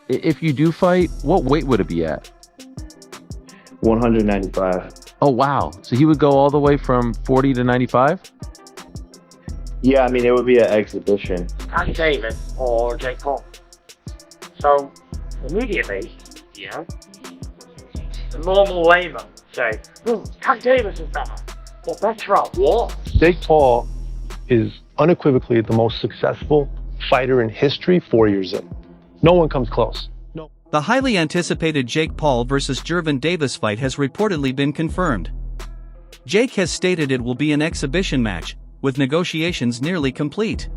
If you do fight, what weight would it be at? 195. Oh, wow. So he would go all the way from 40 to 95? Yeah, I mean, it would be an exhibition. Tank Davis or Jake Paul. So, immediately, the normal layman say, Tank Davis is better. Well, better at what? Jake Paul is unequivocally the most successful fighter in history 4 years in. No one comes close. No. The highly anticipated Jake Paul vs. Gervonta fight has reportedly been confirmed. Jake has stated it will be an exhibition match, with negotiations nearly complete.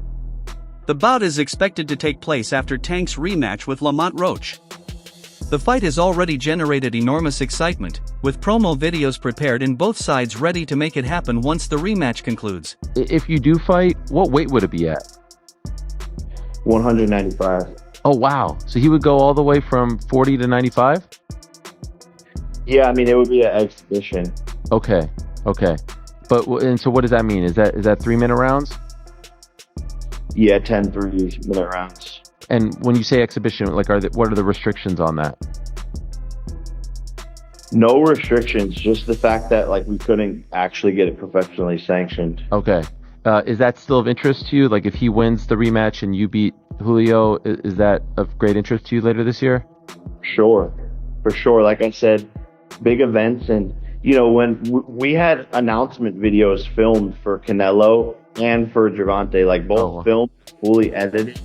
The bout is expected to take place after Tank's rematch with Lamont Roach. The fight has already generated enormous excitement, with promo videos prepared and both sides ready to make it happen once the rematch concludes. If you do fight, what weight would it be at? 195. Oh, wow. So he would go all the way from 40 to 95? Yeah, I mean, it would be an exhibition. Okay. And so what does that mean? Is that 3-minute rounds? Yeah, 10 3-minute rounds. And when you say exhibition, like, what are the restrictions on that? No restrictions, just the fact that like we couldn't actually get it professionally sanctioned. Okay. Is that still of interest to you? Like, if he wins the rematch and you beat Julio, is that of great interest to you later this year? Sure, for sure. Like I said, big events, and when we had announcement videos filmed for Canelo and for Gervonta, like both filmed, fully edited.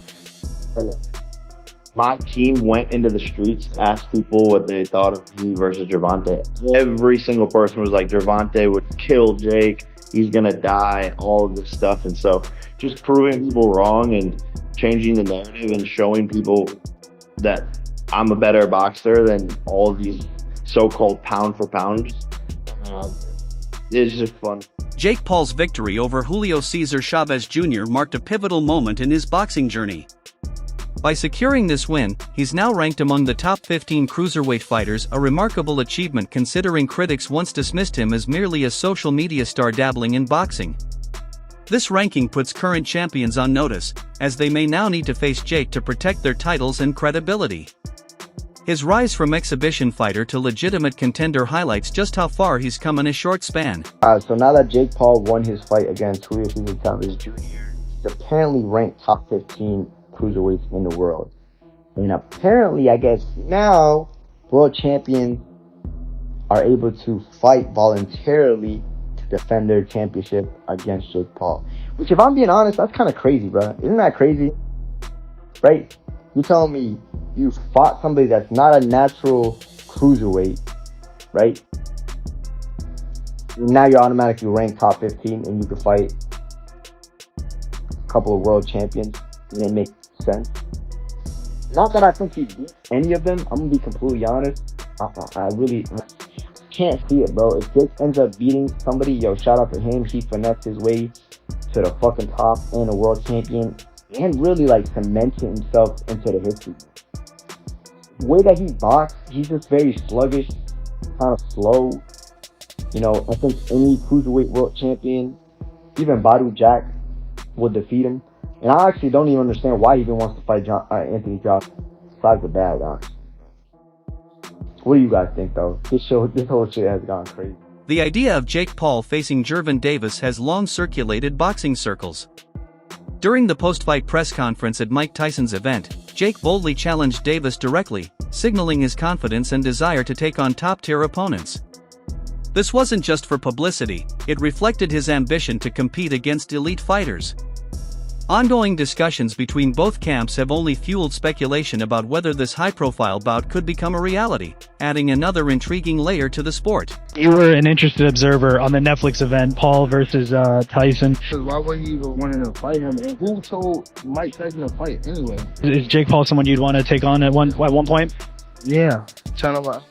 My team went into the streets, asked people what they thought of me versus Gervonta. Every single person was like, Gervonta would kill Jake. He's gonna die. All of this stuff, and so just proving people wrong and changing the narrative and showing people that I'm a better boxer than all of these so-called pound for pound. It's just fun. Jake Paul's victory over Julio Cesar Chavez Jr. marked a pivotal moment in his boxing journey. By securing this win, he's now ranked among the top 15 cruiserweight fighters, a remarkable achievement considering critics once dismissed him as merely a social media star dabbling in boxing. This ranking puts current champions on notice, as they may now need to face Jake to protect their titles and credibility. His rise from exhibition fighter to legitimate contender highlights just how far he's come in a short span. So now that Jake Paul won his fight against Julio Cesar Chavez Jr., he's apparently ranked top 15 cruiserweights in the world. And apparently, I guess now, world champions are able to fight voluntarily to defend their championship against Jake Paul. Which, if I'm being honest, that's kind of crazy, bro. Isn't that crazy? Right? You're telling me you fought somebody that's not a natural cruiserweight, right? Now you're automatically ranked top 15 and you can fight a couple of world champions, and it makes sense. Not that I think he beat any of them. I'm gonna be completely honest. I really can't see it, bro. If Jake ends up beating somebody, shout out to him. He finessed his way to the fucking top and a world champion, and really cemented himself into the history. The way that he boxed, he's just very sluggish, kind of slow. I think any cruiserweight world champion, even Badu Jack, would defeat him. And I actually don't even understand why he even wants to fight Anthony Joshua. Besides the bad guy. What do you guys think, though? This whole shit has gone crazy. The idea of Jake Paul facing Gervonta has long circulated boxing circles. During the post-fight press conference at Mike Tyson's event, Jake boldly challenged Davis directly, signaling his confidence and desire to take on top-tier opponents. This wasn't just for publicity, it reflected his ambition to compete against elite fighters. Ongoing discussions between both camps have only fueled speculation about whether this high-profile bout could become a reality, adding another intriguing layer to the sport. You were an interested observer on the Netflix event, Paul versus Tyson. Why would he even want to fight him? And who told Mike Tyson to fight anyway? Is Jake Paul someone you'd want to take on at one point? Yeah. Tell him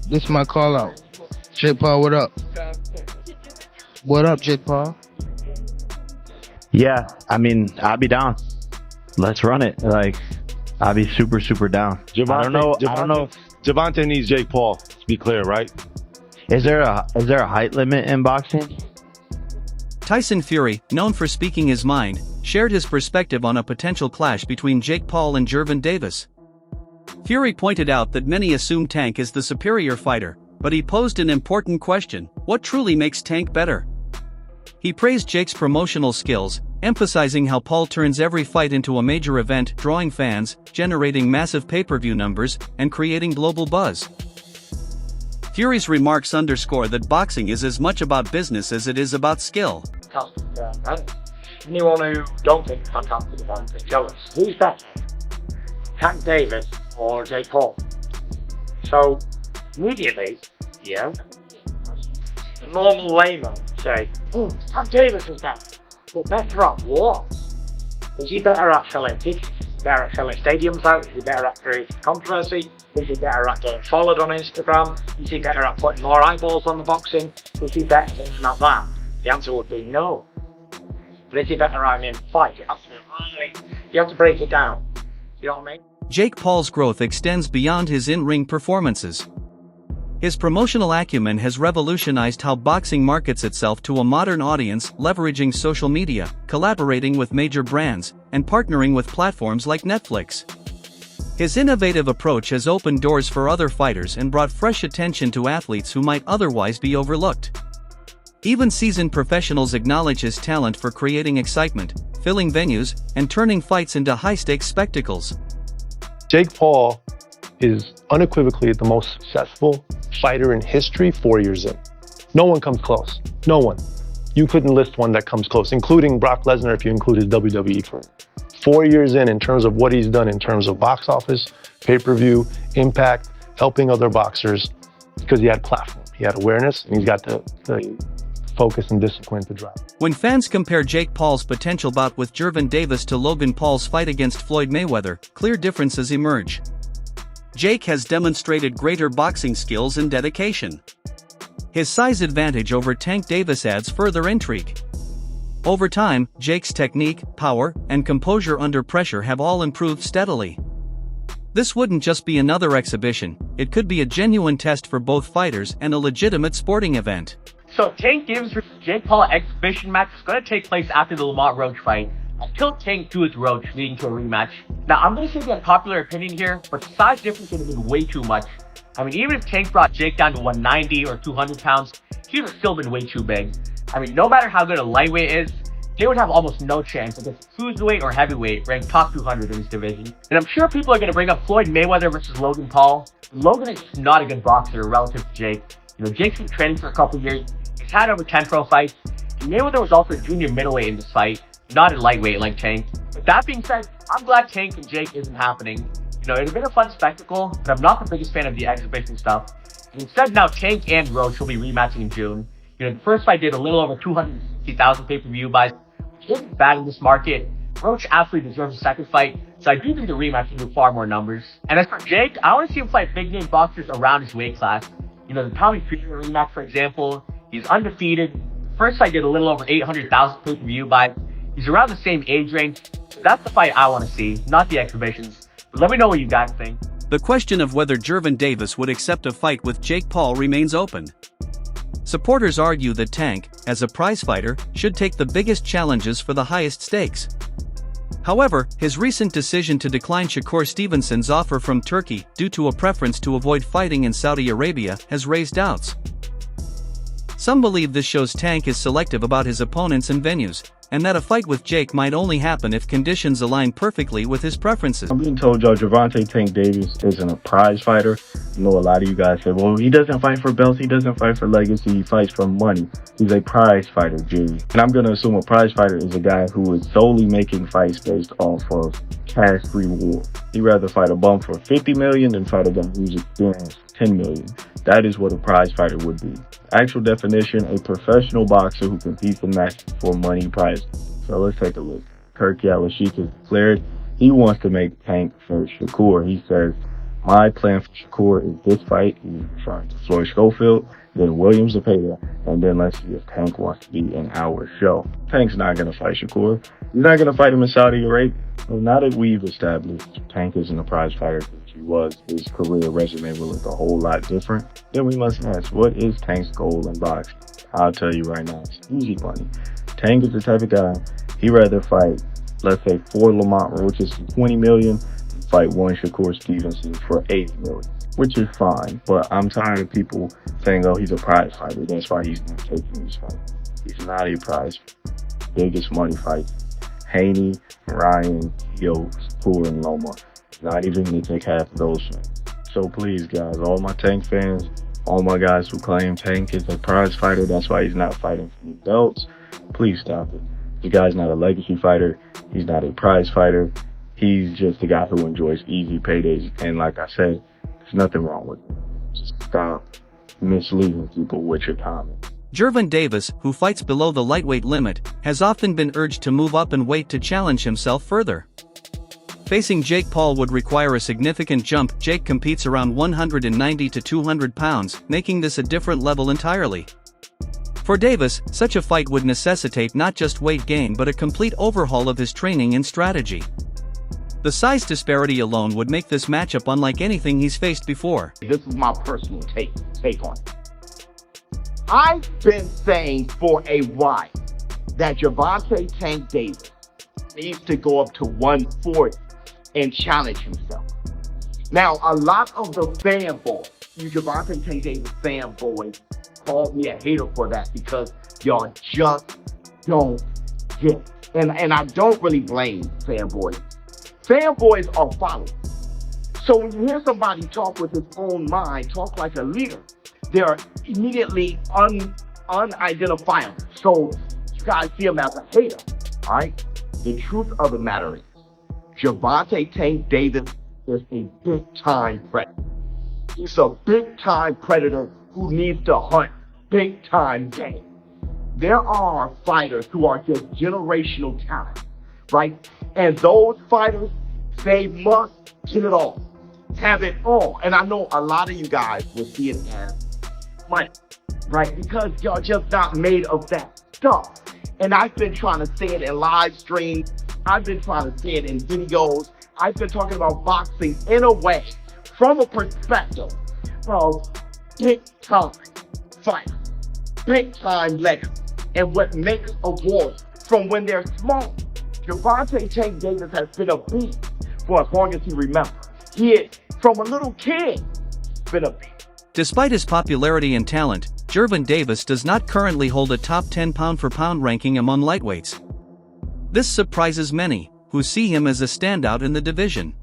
this is my call out. Jake Paul, what up? What up, Jake Paul? Yeah, I mean, I'll be down. Let's run it. I'll be super, super down. I don't know. Gervonta needs Jake Paul, to be clear, right? Is there a height limit in boxing? Tyson Fury, known for speaking his mind, shared his perspective on a potential clash between Jake Paul and Gervonta. Fury pointed out that many assume Tank is the superior fighter, but he posed an important question: what truly makes Tank better? He praised Jake's promotional skills, emphasizing how Paul turns every fight into a major event, drawing fans, generating massive pay-per-view numbers, and creating global buzz. Fury's remarks underscore that boxing is as much about business as it is about skill. Anyone who don't think fantastic about it is jealous. Who's better? Tank Davis or Jake Paul? So, immediately, the normal layman say, Tank Davis is better. But better at what? Is he better at selling tickets? Better at selling stadiums out? Is he better at creating controversy? Is he better at getting followed on Instagram? Is he better at putting more eyeballs on the boxing? Is he better than that? The answer would be no. But is he better at in fight? You have to break it down. You know what I mean? Jake Paul's growth extends beyond his in-ring performances. His promotional acumen has revolutionized how boxing markets itself to a modern audience, leveraging social media, collaborating with major brands, and partnering with platforms like Netflix. His innovative approach has opened doors for other fighters and brought fresh attention to athletes who might otherwise be overlooked. Even seasoned professionals acknowledge his talent for creating excitement, filling venues, and turning fights into high-stakes spectacles. Jake Paul is unequivocally the most successful fighter in history 4 years in. No one comes close. No one. You couldn't list one that comes close, including Brock Lesnar if you include his WWE career. 4 years in terms of what he's done in terms of box office, pay-per-view, impact, helping other boxers, because he had platform, he had awareness, and he's got the focus and discipline to drive. When fans compare Jake Paul's potential bout with Gervonta Davis to Logan Paul's fight against Floyd Mayweather, clear differences emerge. Jake has demonstrated greater boxing skills and dedication. His size advantage over Tank Davis adds further intrigue. Over time, Jake's technique, power, and composure under pressure have all improved steadily. This wouldn't just be another exhibition, it could be a genuine test for both fighters and a legitimate sporting event. So Tank Davis versus Jake Paul exhibition match is going to take place after the Lamont Roach fight, until Tank duels Roach, leading to a rematch. Now, I'm going to say the unpopular opinion here, but the size difference would have been way too much. I mean, even if Tank brought Jake down to 190 or 200 pounds, he would have still been way too big. I mean, no matter how good a lightweight is, they would have almost no chance against cruiserweight or heavyweight ranked top 200 in this division. And I'm sure people are going to bring up Floyd Mayweather versus Logan Paul. Logan is not a good boxer relative to Jake. You know, Jake's been training for a couple years. He's had over 10 pro fights. And Mayweather was also a junior middleweight in this fight, not a lightweight like Tank. With that being said, I'm glad Tank and Jake isn't happening. You know, it'd have been a fun spectacle, but I'm not the biggest fan of the exhibition stuff. And instead now Tank and Roach will be rematching in June. You know, the first fight did a little over 260,000 pay-per-view buys, which isn't bad in this market. Roach absolutely deserves a second fight, so I do think the rematch will do far more numbers. And as for Jake, I want to see him fight big-name boxers around his weight class. You know, the Tommy Fury rematch, for example, he's undefeated. First fight did a little over 800,000 pay-per-view buys. He's around the same age range. That's the fight I want to see, not the exhibitions. But let me know what you guys think. The question of whether Gervonta Davis would accept a fight with Jake Paul remains open. Supporters argue that Tank, as a prize fighter, should take the biggest challenges for the highest stakes. However, his recent decision to decline Shakur Stevenson's offer from Turkey due to a preference to avoid fighting in Saudi Arabia has raised doubts. Some believe this shows Tank is selective about his opponents and venues, and that a fight with Jake might only happen if conditions align perfectly with his preferences. I'm being told y'all Gervonta Tank Davis isn't a prize fighter. I know a lot of you guys say, well, he doesn't fight for belts, he doesn't fight for legacy, he fights for money. He's a prize fighter, G. And I'm going to assume a prize fighter is a guy who is solely making fights based off of cash reward. He'd rather fight a bum for $50 million than fight a guy who's experienced $10 million. That is what a prize fighter would be. Actual definition, a professional boxer who competes in matches for money prizes. So let's take a look. Kirk Yalashik has declared he wants to make Tank for Shakur. He says, my plan for Shakur is this fight. He's referring to Floyd Schofield, then Williams Zepeda, and then let's see if Tank wants to be in our show. Tank's not going to fight Shakur. He's not going to fight him in Saudi Arabia. Well, now that we've established Tank isn't a prize fighter, which he was, his career resume will look a whole lot different, then we must ask, what is Tank's goal in boxing? I'll tell you right now, it's easy money. Tank is the type of guy, he'd rather fight, let's say, 4 Lamont Roaches for $20 million, fight one Shakur Stevenson for $8 million, which is fine. But I'm tired of people saying, "Oh, he's a prize fighter. That's why he's not taking these fights." He's not a prize. Biggest money fight: Haney, Ryan, Yo, Shakur, and Loma. Not even going to take half of those fights. So please, guys, all my Tank fans, all my guys who claim Tank is a prize fighter, that's why he's not fighting for the belts, please stop it. The guy's not a legacy fighter. He's not a prize fighter. He's just a guy who enjoys easy paydays. And like I said, there's nothing wrong with it. Just stop misleading people with your comments. Gervonta Davis, who fights below the lightweight limit, has often been urged to move up in weight to challenge himself further. Facing Jake Paul would require a significant jump. Jake competes around 190 to 200 pounds, making this a different level entirely. For Davis, such a fight would necessitate not just weight gain but a complete overhaul of his training and strategy. The size disparity alone would make this matchup unlike anything he's faced before. This is my personal take on it. I've been saying for a while that Gervonta Tank Davis needs to go up to 140 and challenge himself. Now, a lot of the fanboys, you Gervonta Tank Davis fanboys, called me a hater for that because y'all just don't get it. And I don't really blame fanboys. Fanboys are followers. So when you hear somebody talk with his own mind, talk like a leader, they're immediately unidentifiable. So you guys see him as a hater, all right? The truth of the matter is, Gervonta Tank Davis is a big-time predator. He's a big-time predator who needs to hunt big-time game. There are fighters who are just generational talent, right? And those fighters, they must get it all, have it all. And I know a lot of you guys will see it as money, right? Because y'all just not made of that stuff. And I've been trying to say it in live streams. I've been trying to say it in videos. I've been talking about boxing in a way, from a perspective of big-time fighter, big-time legacy, and what makes a warrior from when they're small. Gervonta Tank Davis has been a beast for as long as he remembers. He is, from a little kid, been a beast. Despite his popularity and talent, Gervonta Davis does not currently hold a top 10 pound-for-pound ranking among lightweights. This surprises many, who see him as a standout in the division.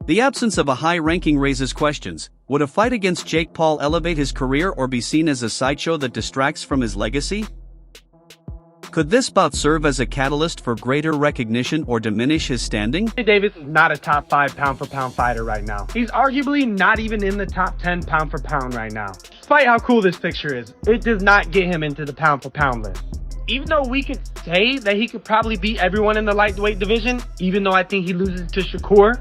The absence of a high ranking raises questions. Would a fight against Jake Paul elevate his career or be seen as a sideshow that distracts from his legacy? Could this bout serve as a catalyst for greater recognition or diminish his standing? Davis is not a top 5 pound-for-pound fighter right now. He's arguably not even in the top 10 pound-for-pound right now. Despite how cool this picture is, it does not get him into the pound-for-pound list. Even though we could say that he could probably beat everyone in the lightweight division, even though I think he loses to Shakur,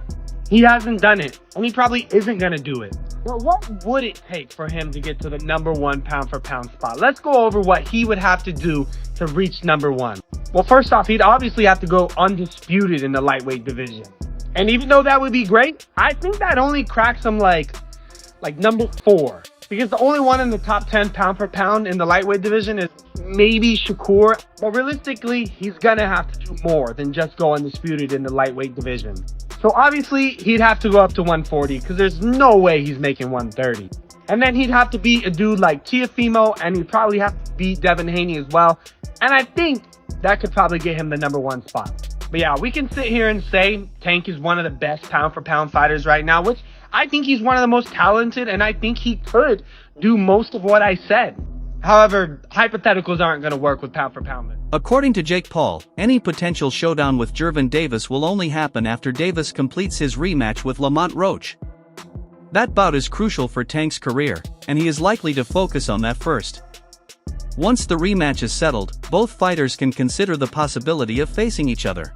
he hasn't done it, and he probably isn't going to do it. But what would it take for him to get to the #1 pound-for-pound spot? Let's go over what he would have to do to reach #1. Well, first off, he'd obviously have to go undisputed in the lightweight division. And even though that would be great, I think that only cracks him like #4. Because the only one in the top 10 pound-for-pound in the lightweight division is maybe Shakur. But realistically, he's gonna have to do more than just go undisputed in the lightweight division. So obviously, he'd have to go up to 140 because there's no way he's making 130. And then he'd have to beat a dude like Teofimo, and he'd probably have to beat Devin Haney as well. And I think that could probably get him the #1 spot. But yeah, we can sit here and say Tank is one of the best pound-for-pound fighters right now, which I think he's one of the most talented, and I think he could do most of what I said. However, hypotheticals aren't going to work with pound-for-pound. According to Jake Paul, any potential showdown with Gervonta Davis will only happen after Davis completes his rematch with Lamont Roach. That bout is crucial for Tank's career, and he is likely to focus on that first. Once the rematch is settled, both fighters can consider the possibility of facing each other.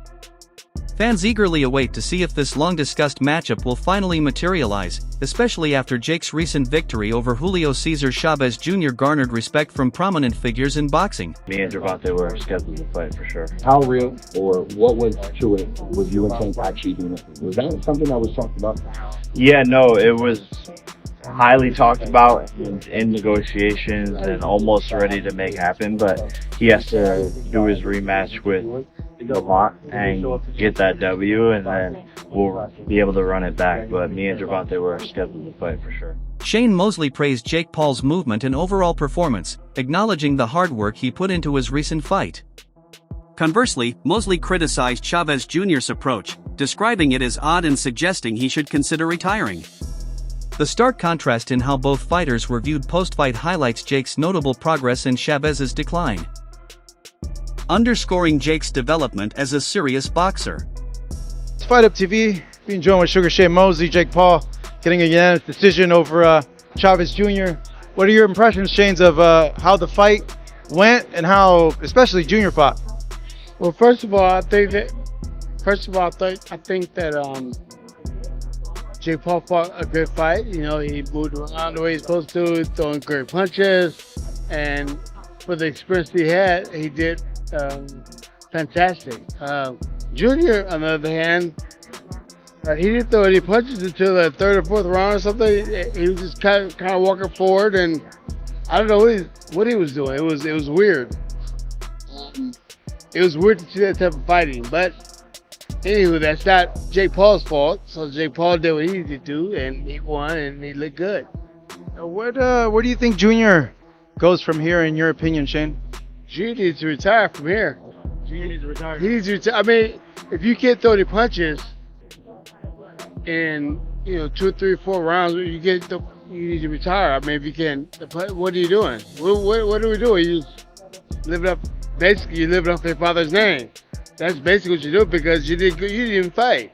Fans eagerly await to see if this long-discussed matchup will finally materialize, especially after Jake's recent victory over Julio Cesar Chavez Jr. garnered respect from prominent figures in boxing. Me and Gervonta were scheduled to fight for sure. How real or what was to it was you and Tank actually doing it? Was that something that was talked about? Yeah, no, it was highly talked about in negotiations and almost ready to make happen, but he has to do his rematch with Lamont and get that W, and then will be able to run it back. But me and Gervonta were scheduled to fight for sure. Shane Mosley praised Jake Paul's movement and overall performance, acknowledging the hard work he put into his recent fight. Conversely, Mosley criticized Chavez Jr.'s approach, describing it as odd and suggesting he should consider retiring. The stark contrast in how both fighters were viewed post-fight highlights Jake's notable progress and Chavez's decline, underscoring Jake's development as a serious boxer. It's Fight Up TV. Being joined with Sugar Shane Mosley, Jake Paul, getting a unanimous decision over Chavez Jr. What are your impressions, Shane's, of how the fight went and how, especially, Jr. fought? Well, first of all, I think that Jake Paul fought a good fight. You know, he moved around the way he's supposed to, throwing great punches, and for the experience he had, he did fantastic. Junior, on the other hand, he didn't throw any punches until the third or fourth round or something. He was just kind of walking forward, and I don't know what he was doing. It was weird. It was weird to see that type of fighting, but anywho, that's not Jake Paul's fault. So Jake Paul did what he needed to do, and he won, and he looked good. Where do you think Junior goes from here, in your opinion, Shane? Junior needs to retire from here. Junior needs to retire. He needs to retire. I mean, if you can't throw any punches in 2, 3, 4 rounds, you need to retire. I mean, if you can, what are you doing? What are we doing? You just living up. Basically, you're living off your father's name. That's basically what you do, because you didn't fight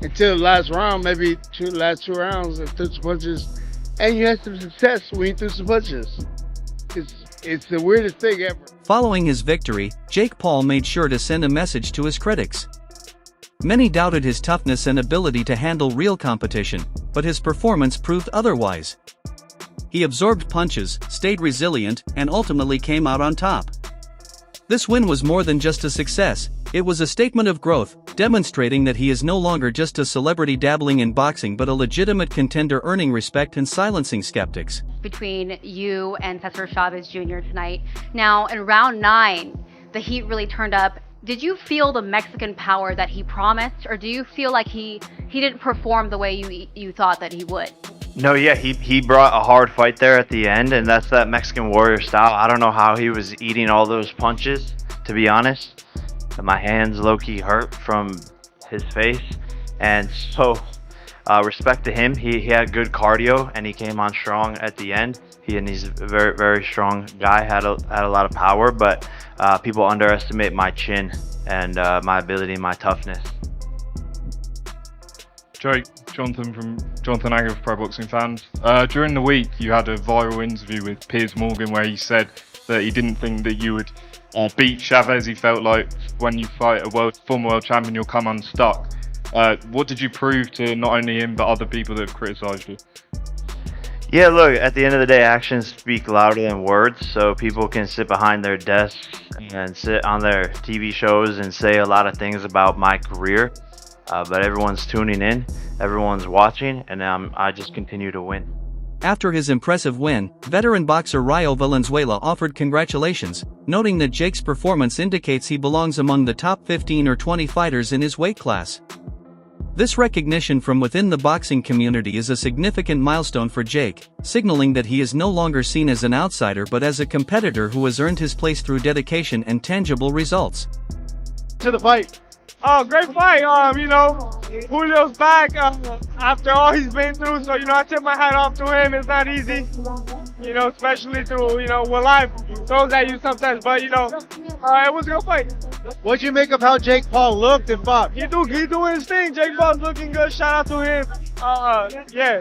until the last round, maybe last two rounds, and threw some punches, and you had some success when you threw some punches. It's the weirdest thing ever. Following his victory, Jake Paul made sure to send a message to his critics. Many doubted his toughness and ability to handle real competition, but his performance proved otherwise. He absorbed punches, stayed resilient, and ultimately came out on top. This win was more than just a success, it was a statement of growth, demonstrating that he is no longer just a celebrity dabbling in boxing but a legitimate contender earning respect and silencing skeptics. Between you and Cesar Chavez Jr. tonight. Now, in round 9, the heat really turned up. Did you feel the Mexican power that he promised, or do you feel like he didn't perform the way you thought that he would? No, yeah, he brought a hard fight there at the end, and that's that Mexican warrior style. I don't know how he was eating all those punches, to be honest. My hands low-key hurt from his face, and so respect to him. He had good cardio, and he came on strong at the end. He's a very, very strong guy, had a lot of power, but people underestimate my chin and my ability and my toughness. Jake, Jonathan Agger of Pro Boxing Fans. During the week, you had a viral interview with Piers Morgan where he said that he didn't think that you would beat Chavez. He felt like when you fight a former world champion, you'll come unstuck. What did you prove to not only him, but other people that have criticised you? Yeah, look, at the end of the day, actions speak louder than words, so people can sit behind their desks and sit on their TV shows and say a lot of things about my career. But everyone's tuning in, everyone's watching, and I just continue to win. After his impressive win, veteran boxer Rayo Valenzuela offered congratulations, noting that Jake's performance indicates he belongs among the top 15 or 20 fighters in his weight class. This recognition from within the boxing community is a significant milestone for Jake, signaling that he is no longer seen as an outsider but as a competitor who has earned his place through dedication and tangible results. To the fight. Oh, great fight. Julio's back after all he's been through. So, I tip my hat off to him. It's not easy, especially through, what life throws at you sometimes. But, it was a good fight. What'd you make of how Jake Paul looked and fought? He doing his thing. Jake Paul's looking good. Shout out to him. Yeah.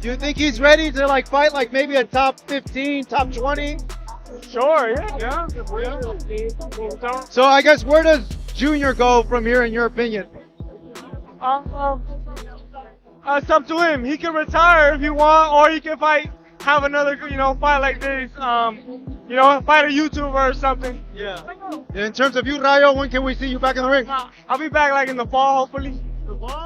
Do you think he's ready to fight maybe a top 15, top 20? Sure, yeah. So I guess where does Junior go from here, in your opinion? It's up to him. He can retire if he want, or he can have another, fight like this. Fight a YouTuber or something. Yeah. In terms of you, Rayo, when can we see you back in the ring? I'll be back in the fall, hopefully. The fall?